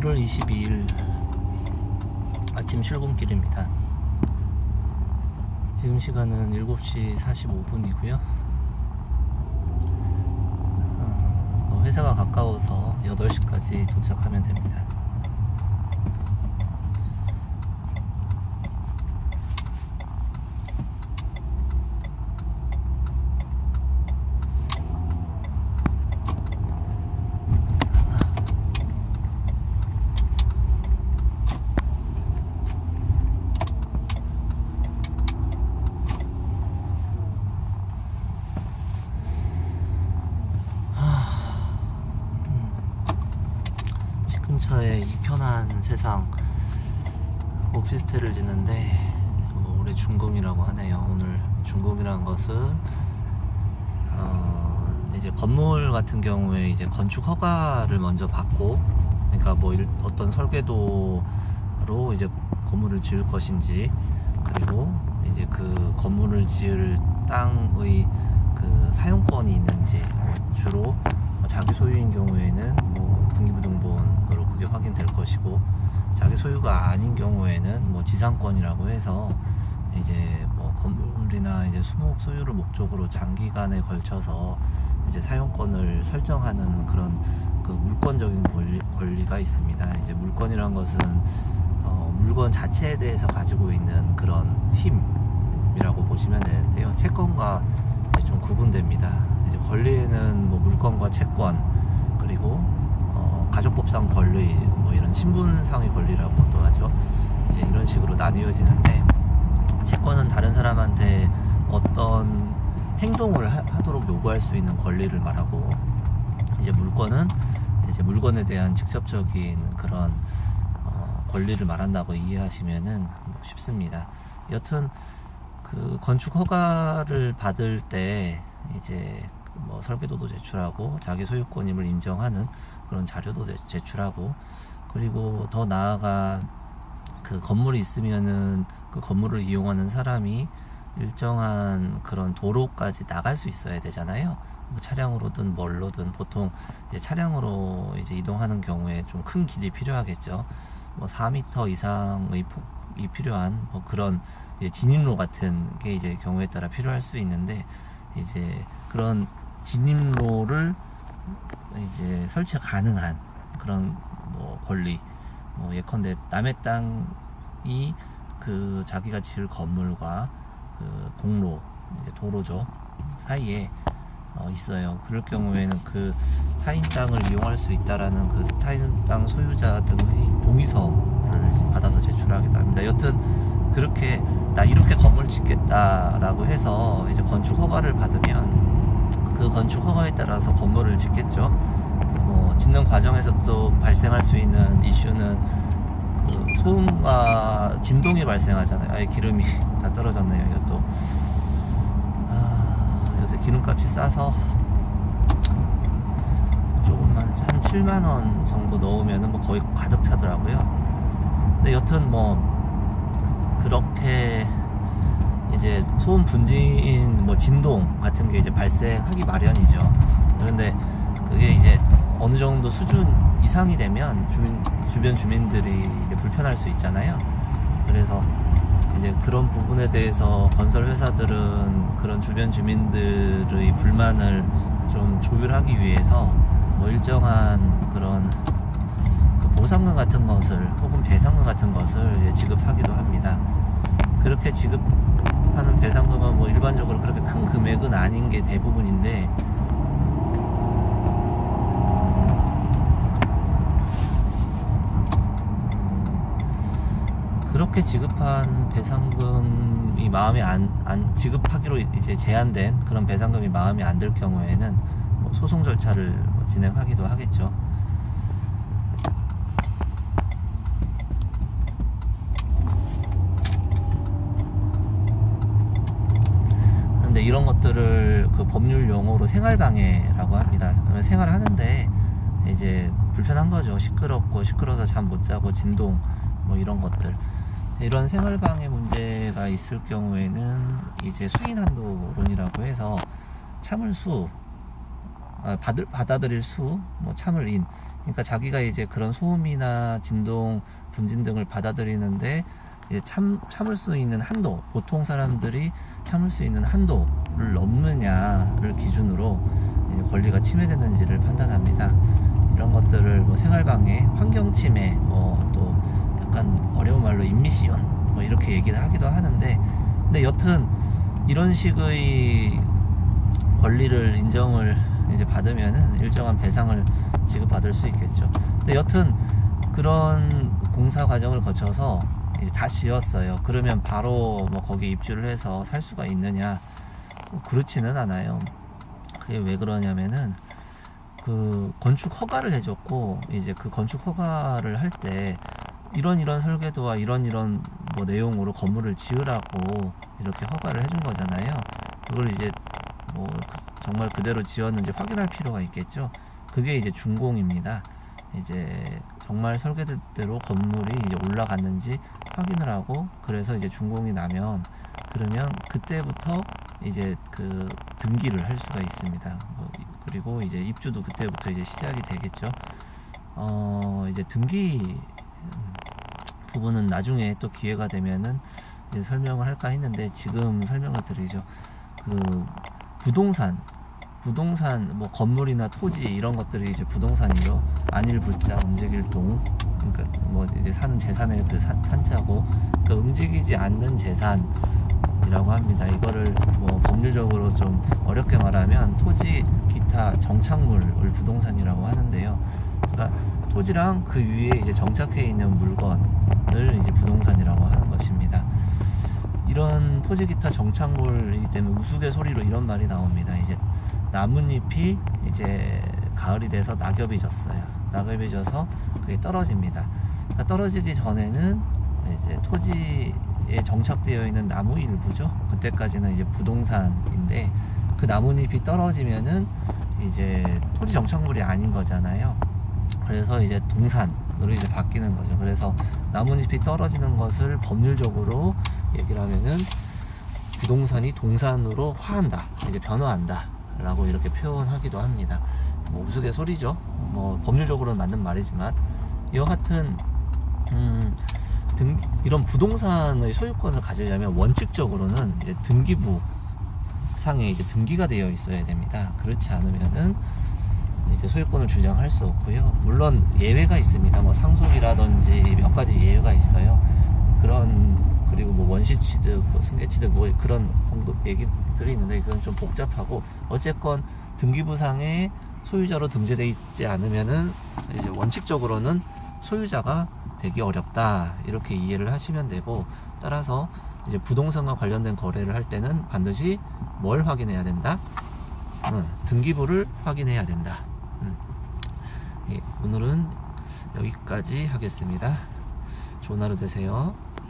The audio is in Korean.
1월 22일 아침 출근길입니다. 지금 시간은 7시 45분이고요. 회사가 가까워서 8시까지 도착하면 됩니다. 근처에 이 편한 세상 오피스텔을 짓는데 올해 준공이라고 하네요. 오늘 준공이라는 것은 이제 건물 같은 경우에 이제 건축 허가를 먼저 받고, 그러니까 뭐 어떤 설계도로 이제 건물을 지을 것인지, 그리고 이제 그 건물을 지을 땅의 그 사용권이 있는지, 주로 자기 소유인 경우에는 뭐 등기부등본으로 그게 확인될 것이고, 자기 소유가 아닌 경우에는 뭐 지상권이라고 해서 이제 뭐 건물이나 이제 수목 소유를 목적으로 장기간에 걸쳐서 이제 사용권을 설정하는 그런 그 물권적인 권리가 있습니다. 이제 물권이란 것은 물건 자체에 대해서 가지고 있는 그런 힘이라고 보시면 되는데요. 채권과 좀 구분됩니다. 이제 권리에는 뭐 물권과 채권, 그리고 가족법상 권리, 뭐 이런 신분상의 권리라고도 하죠. 이제 이런 식으로 나뉘어지는데, 채권은 다른 사람한테 어떤 행동을 하도록 요구할 수 있는 권리를 말하고, 이제 물권은 이제 물건에 대한 직접적인 그런 권리를 말한다고 이해하시면은 쉽습니다. 여튼 그 건축 허가를 받을 때 이제 뭐 설계도도 제출하고, 자기 소유권임을 인정하는 그런 자료도 제출하고, 그리고 더 나아가 그 건물이 있으면은 그 건물을 이용하는 사람이 일정한 그런 도로까지 나갈 수 있어야 되잖아요. 뭐 차량으로든 뭘로든. 보통 이제 차량으로 이제 이동하는 경우에 좀 큰 길이 필요하겠죠. 뭐 4m 이상의 폭이 필요한 뭐 그런 이제 진입로 같은 게 이제 경우에 따라 필요할 수 있는데, 이제 그런 진입로를 이제 설치가 가능한 그런 뭐 권리, 뭐 예컨대 남의 땅이 그 자기가 지을 건물과 그 공로, 이제 도로죠, 사이에 있어요. 그럴 경우에는 그 타인 땅을 이용할 수 있다라는 그 타인 땅 소유자 등의 동의서를 받아서 제출하기도 합니다. 여튼 그렇게 나 이렇게 건물 짓겠다라고 해서 이제 건축 허가를 받으면 그 건축 허가에 따라서 건물을 짓겠죠. 짓는 과정에서 또 발생할 수 있는 이슈는 그 소음과 진동이 발생하잖아요. 아예 기름이 다 떨어졌네요. 이것도 요새 기름값이 싸서 조금만 한 7만원 정도 넣으면은 뭐 거의 가득 차더라고요. 근데 여튼 뭐 그렇게 이제 소음 분진, 뭐 진동 같은 게 이제 발생하기 마련이죠. 그런데 그게 이제 어느 정도 수준 이상이 되면 주변 주민들이 이제 불편할 수 있잖아요. 그래서 이제 그런 부분에 대해서 건설 회사들은 그런 주변 주민들의 불만을 좀 조율하기 위해서 뭐 일정한 그런 그 보상금 같은 것을, 혹은 배상금 같은 것을 이제 지급하기도 합니다. 그렇게 지급하는 배상금은 뭐 일반적으로 그렇게 큰 금액은 아닌 게 대부분인데, 그렇게 지급한 배상금이 마음에 안 지급하기로 이제 제한된 그런 배상금이 마음에 안 들 경우에는 뭐 소송 절차를 진행하기도 하겠죠. 그런데 이런 것들을 그 법률 용어로 생활방해라고 합니다. 생활을 하는데 이제 불편한 거죠. 시끄러워서 잠 못 자고, 진동, 뭐 이런 것들. 이런 생활방해 문제가 있을 경우에는 이제 수인한도론이라고 해서 차물수, 받아들일 수, 뭐 참을 인. 그러니까 자기가 이제 그런 소음이나 진동, 분진 등을 받아들이는데 이제 참을 수 있는 한도, 보통 사람들이 참을 수 있는 한도를 넘느냐를 기준으로 이제 권리가 침해되는지를 판단합니다. 이런 것들을 뭐 생활방해, 환경침해, 뭐 또 약간 어려운 말로 임미시온, 뭐 이렇게 얘기를 하기도 하는데, 근데 여튼 이런 식의 권리를 인정을 이제 받으면은 일정한 배상을 지급받을 수 있겠죠. 근데 여튼 그런 공사 과정을 거쳐서 이제 다 지었어요. 그러면 바로 뭐 거기 입주를 해서 살 수가 있느냐? 그렇지는 않아요. 그게 왜 그러냐면은 그 건축 허가를 해줬고, 이제 그 건축 허가를 할 때 이런 설계도와 이런 뭐 내용으로 건물을 지으라고 이렇게 허가를 해준 거잖아요. 그걸 이제 뭐 정말 그대로 지었는지 확인할 필요가 있겠죠. 그게 이제 준공입니다. 이제 정말 설계대로 건물이 이제 올라갔는지 확인을 하고, 그래서 이제 준공이 나면, 그러면 그때부터 이제 그 등기를 할 수가 있습니다. 그리고 이제 입주도 그때부터 이제 시작이 되겠죠. 이제 등기 부분은 나중에 또 기회가 되면은 이제 설명을 할까 했는데 지금 설명을 드리죠. 그 부동산 뭐 건물이나 토지 이런 것들이 이제 부동산이죠. 안일 부자 움직일 동, 그러니까 뭐 이제 사는 재산의 그 산자고, 그러니까 움직이지 않는 재산이라고 합니다. 이거를 뭐 법률적으로 좀 어렵게 말하면 토지, 기타, 정착물을 부동산이라고 하는데요. 그러니까 토지랑 그 위에 이제 정착해 있는 물건을 이제 부동산이라고 하는 것입니다. 이런 토지, 기타, 정착물이기 때문에 우스갯소리로 이런 말이 나옵니다. 이제 나뭇잎이 이제 가을이 돼서 낙엽이 졌어요. 낙엽이 져서 그게 떨어집니다. 그러니까 떨어지기 전에는 이제 토지에 정착되어 있는 나무 일부죠. 그때까지는 이제 부동산인데, 그 나뭇잎이 떨어지면은 이제 토지 정착물이 아닌 거잖아요. 그래서 이제 동산으로 이제 바뀌는 거죠. 그래서 나뭇잎이 떨어지는 것을 법률적으로 얘기를 하면은 부동산이 동산으로 화한다, 이제 변화한다 라고 이렇게 표현하기도 합니다. 뭐 우스갯소리죠. 뭐 법률적으로는 맞는 말이지만, 여하튼 이런 부동산의 소유권을 가지려면 원칙적으로는 이제 등기부 상에 이제 등기가 되어 있어야 됩니다. 그렇지 않으면은 이제 소유권을 주장할 수 없고요. 물론 예외가 있습니다. 뭐 상속이라든지 몇 가지 예외가 있어요. 그리고 뭐 원시 취득, 뭐 승계 취득, 뭐 그런 얘기들이 있는데, 그건 좀 복잡하고, 어쨌건 등기부상에 소유자로 등재되어 있지 않으면은 이제 원칙적으로는 소유자가 되기 어렵다, 이렇게 이해를 하시면 되고, 따라서 이제 부동산과 관련된 거래를 할 때는 반드시 뭘 확인해야 된다? 등기부를 확인해야 된다. 예, 오늘은 여기까지 하겠습니다. 좋은 하루 되세요.